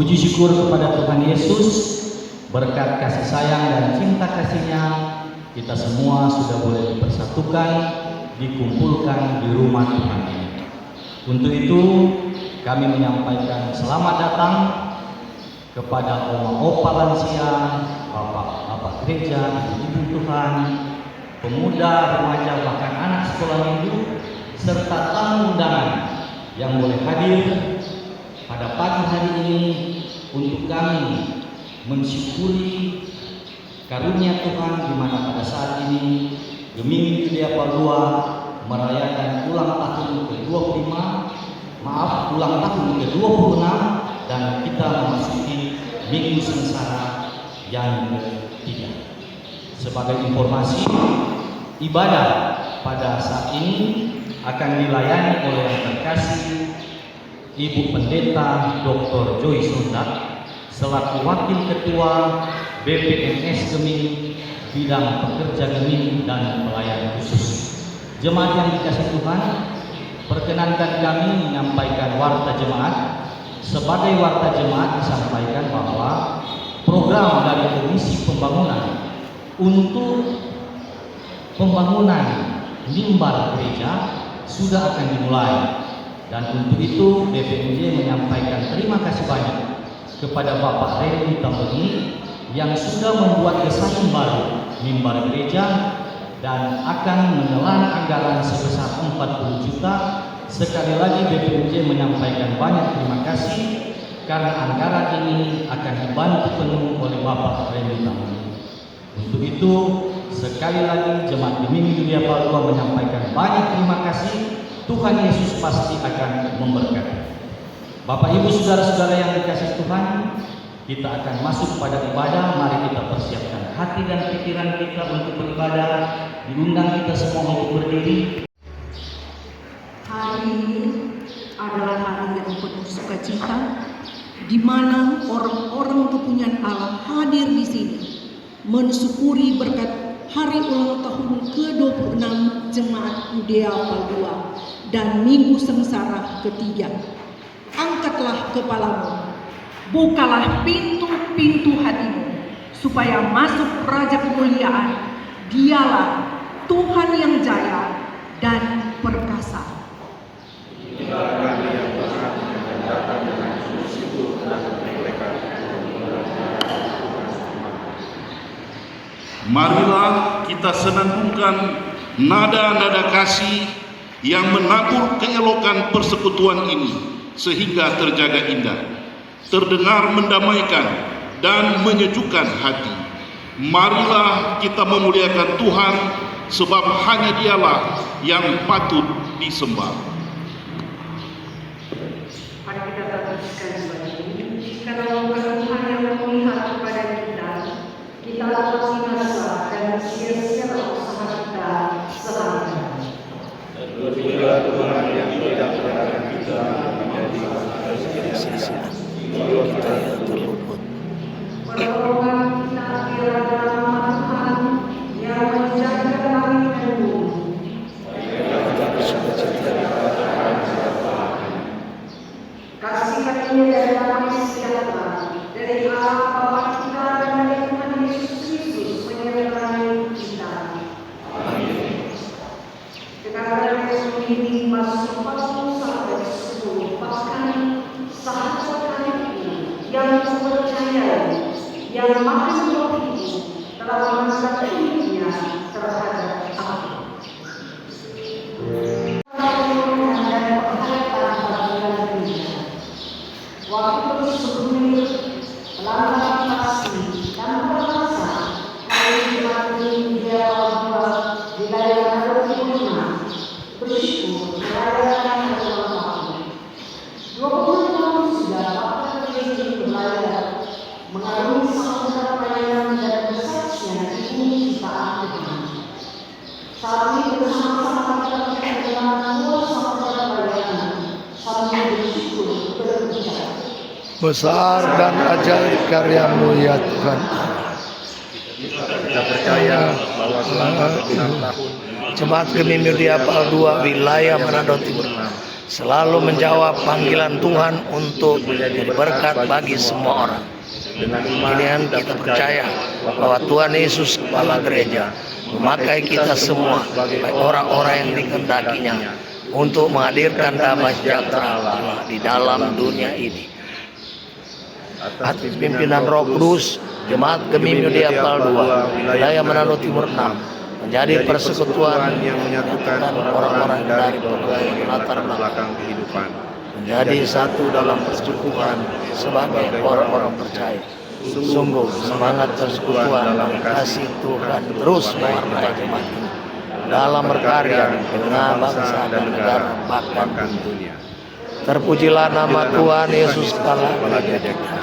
Puji syukur kepada Tuhan Yesus, berkat kasih sayang dan cinta kasih-Nya, kita semua sudah boleh dipersatukan, dikumpulkan di rumah Tuhan ini. Untuk itu, kami menyampaikan selamat datang kepada oma-opa lansia, bapak-bapak gereja, ibu-ibu Tuhan, pemuda, remaja, bahkan anak sekolah minggu, serta tamu undangan yang boleh hadir pada pagi hari ini untuk kami mensyukuri karunia Tuhan, di mana pada saat ini Gemini Yulia Padua merayakan ulang tahun ke-25, ulang tahun ke-26, dan kita memasuki Minggu Sengsara yang ketiga. Sebagai informasi, ibadah pada saat ini akan dilayani oleh yang terkasih Ibu Pendeta Dr. Joy Sundak selaku Wakil Ketua BPMS Gemini bidang pekerja Gemini dan pelayan khusus. Jemaat yang dikasihi Tuhan, perkenankan kami menyampaikan warta jemaat. Sebagai warta jemaat disampaikan bahwa program dari Komisi Pembangunan untuk pembangunan mimbar gereja sudah akan dimulai, dan untuk itu BPMJ menyampaikan terima kasih banyak kepada Bapak Reni Tambeni yang sudah membuat desain baru mimbar gereja dan akan menelan anggaran sebesar 40 juta. Sekali lagi BPMJ menyampaikan banyak terima kasih karena anggaran ini akan dibantu penuh oleh Bapak Reni Tambeni. Untuk itu, sekali lagi jemaat Gemini Yulia Padua menyampaikan banyak terima kasih. Tuhan Yesus pasti akan memberkati. Bapak Ibu saudara-saudara yang dikasihi Tuhan, kita akan masuk pada ibadah. Mari kita persiapkan hati dan pikiran kita untuk beribadah. Diundang kita semua untuk berdiri. Hari ini adalah hari yang penuh sukacita, di mana orang-orang kepunyaan Allah hadir di sini mensyukuri berkat hari ulang tahun ke-26 Jemaat Yulia Padua dan Minggu Sengsara ketiga. Angkatlah kepalamu, bukalah pintu-pintu hatimu, supaya masuk Raja Kemuliaan. Dialah Tuhan yang jaya dan perkasa. Marilah kita senandungkan nada-nada kasih yang menabur keelokan persekutuan ini sehingga terjaga indah, terdengar mendamaikan dan menyejukkan hati. Marilah kita memuliakan Tuhan, sebab hanya Dialah yang patut disembah. Mari kita teruskan ibadah ini. Karena Tuhan yang memihak kepada kita, kita harus binasa dan sia-sia usaha kita selamanya. Terpujilah Tuhan yang tidak menyerahkan kita menjadi sia-sia. Kita yang terluput. Pertolongan kita adalah dalam nama Tuhan yang menjaga langit dan bumi. Kita bersukacita di Tuhan. Kasih karunia dan damai sejahtera dari Allah Bapa kita dan dari Tuhan Yesus Kristus menyertai kita. Amin. Dengan Yesus ini masuk 40 sampai 10 bahkan sahabat karibku yang percaya, yang makan roh itu telah memasang hidupnya terhadap aku. Waktu sebelum pelanggaran pasti dan berasa hari mati dia bahwa dilayakan berguna bersyukur merayakan hari ulang tahun. 20 tahun sudah Bapak Presiden berlayar mengalami saudara pelayanan dan kesaksian di bumi ciptaan Tuhan. Saat ini bersama-sama kita menjalankan dua saudara pelayanan sambil bersyukur berucap. Besar dan ajaib karya-Mu ya Tuhan. Kita percaya bahwa selama 26 tahun Jemaat Gemini Yulia Padua wilayah Manado Timur selalu menjawab panggilan Tuhan untuk menjadi berkat bagi semua orang. Kemudian kita percaya bahwa Tuhan Yesus Kepala Gereja memakai kita semua sebagai orang-orang yang dikehendakinya untuk menghadirkan damai sejahtera Allah di dalam dunia ini. Atas pimpinan Roh Kudus, Jemaat Gemim Yudea Pal 2, wilayah Manado Timur 6, menjadi persekutuan yang menyatukan orang-orang dari berbagai latar belakang kehidupan, menjadi satu dalam persekutuan sebagai orang-orang percaya. Sungguh semangat persekutuan dalam kasih Tuhan terus mewarnai jemaat ini dalam berkarya di tengah bangsa dan negara bahkan dunia. Terpujilah nama Tuhan Yesus Kepala Gereja kita.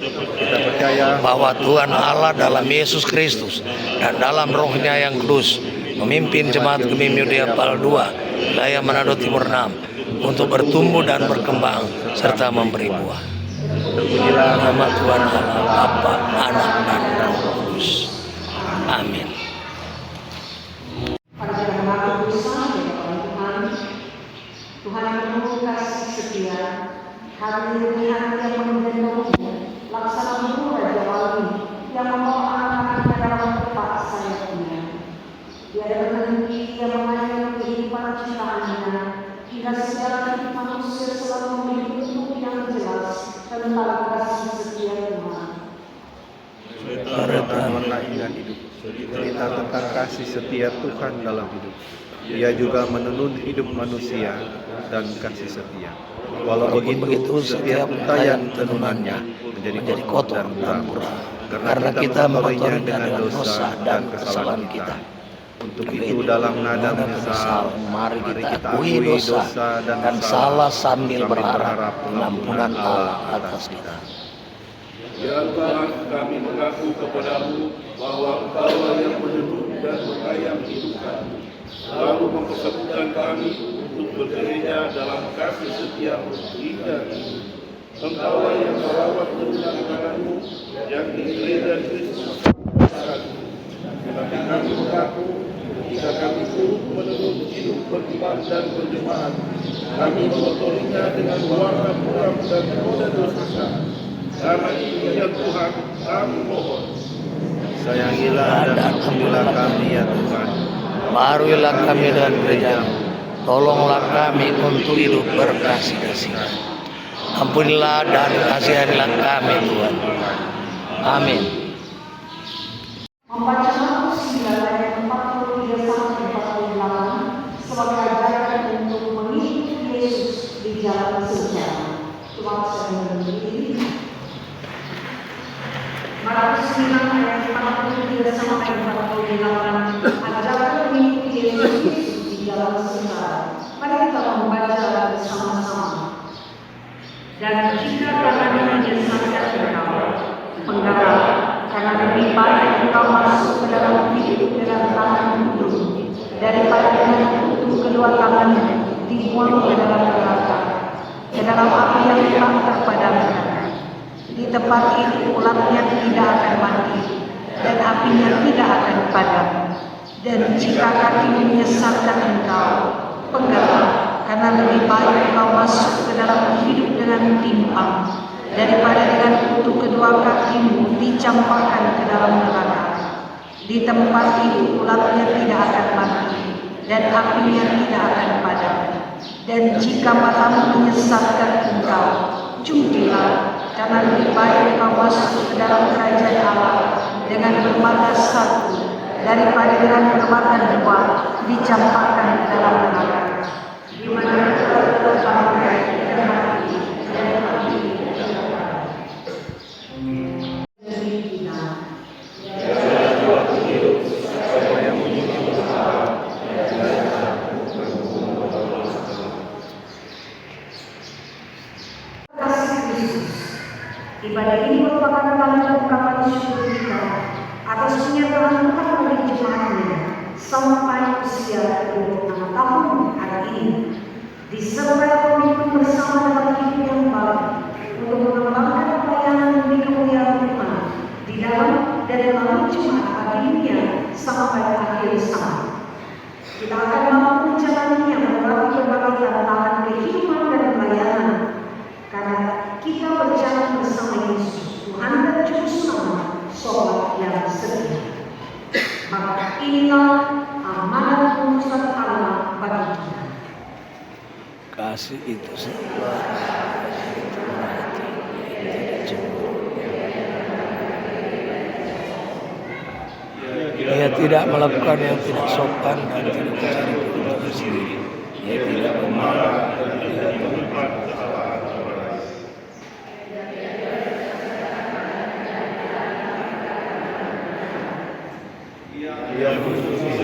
Kita percaya bahwa Tuhan Allah dalam Yesus Kristus dan dalam Roh-Nya yang kudus memimpin Jemaat Gemim Yudea Pal 2, wilayah Manado Timur 6 untuk bertumbuh dan berkembang serta memberi buah. Terpujilah nama Tuhan Allah, Bapa, Anak, dan Roh Kudus. Amin. Pada mengaku dosa dari Tuhan, Tuhan yang penuh kasih setia, kami melihat yang mengendalimu, laksana guru Raja Wali yang membawa anak-anaknya dalam tempat sayapnya. Dia berhenti yang mengajar kehidupan ciptaannya, hingga segala hidup manusia selalu memiliki bentuk yang jelas tentang kasih setia Tuhan. Cerita warna indah hidup, cerita tentang kasih setia Tuhan dalam hidup. Ia juga menenun hidup manusia dan kasih setia. Walau begitu, setiap untayan tenunannya menjadi kotor dan buram, karena kita mengotori dengan dosa dan kesalahan kita. Untuk itu dalam nada menyesal, mari kita akui dosa dan salah sambil berharap pengampunan Allah atas kita. Ya Tuhan, kami mengaku kepadamu bahwa Engkau yang menenun dan mengayam hidup kami, lalu mempersatukan kami untuk bergereja dalam kasih setiamu hingga kini. Engkau yang merawat tenunan kananmu yang di gereja Kristus. Tetapi kami mengaku jika kami turut menenun hidup beriman dan berjemaat, kami mengotorinya dengan warna muram dan noda dosa. Karena itu ya Tuhan, kami mohon, Sayangilah dan ampunilah kami ya Tuhan. Baruilah kami dengan gereja, tolonglah kami untuk hidup berkasih-kasihan. Ampunilah dan kasihanilah kami Tuhan. Amin. Membaca Markus 9 ayat 43 sampai 48 sebagai ajaran untuk mengikuti Yesus di jalan sejarah. Tuhan saya berdiri. Markus 9 ayat 43 sampai 48 ajaran mengikuti Yesus di jalan sejarah. Mari kita membaca bersama-sama. Dan jika tanganmu menyesatkan engkau, penggarap, karena lebih baik engkau masuk ke dalam hidup dengan tangan buntu daripada dengan buntu kedua tanganmu dibuang ke dalam neraka, ke dalam api yang tak terpadamkan. Di tempat itu ulatnya tidak akan mati dan apinya tidak akan padam. Dan jika kakimu menyesatkan engkau, penggarap, karena lebih baik engkau masuk ke dalam hidup dengan timpang daripada dengan kutu kedua kakimu dicampakkan ke dalam neraka. Di tempat itu ulatnya tidak akan mati dan apinya tidak akan padam. Dan jika matamu menyesatkan engkau, cungkilah, karena lebih baik engkau masuk ke dalam kerajaan Allah dengan bermata satu daripada dengan bermata dua dicampakkan ke dalam neraka, di mana terdapat dan mati dan api. Ibadah ini merupakan tanda ungkapan syukur kita atas penyertaan Tuhan bagi jemaatnya sampai usia 26 tahun hari ini, disertai komitmen bersama dalam hidup yang baik untuk mengembangkan pelayanan di kemuliaan Tuhan di dalam dan melalui jemaat baginya sampai akhir zaman. Kita akan mampu menjalaninya melalui berbagai tantangan kehidupan setia. Maka inilah amanat urusan Allah bagi kita. Kasih itu sebab tidak cemburu. Ia tidak melakukan yang tidak sopan dan tidak mencari keuntungan sendiri. Ia tidak memarah dan tidak melakukan kesalahan orang lain. Ia khusus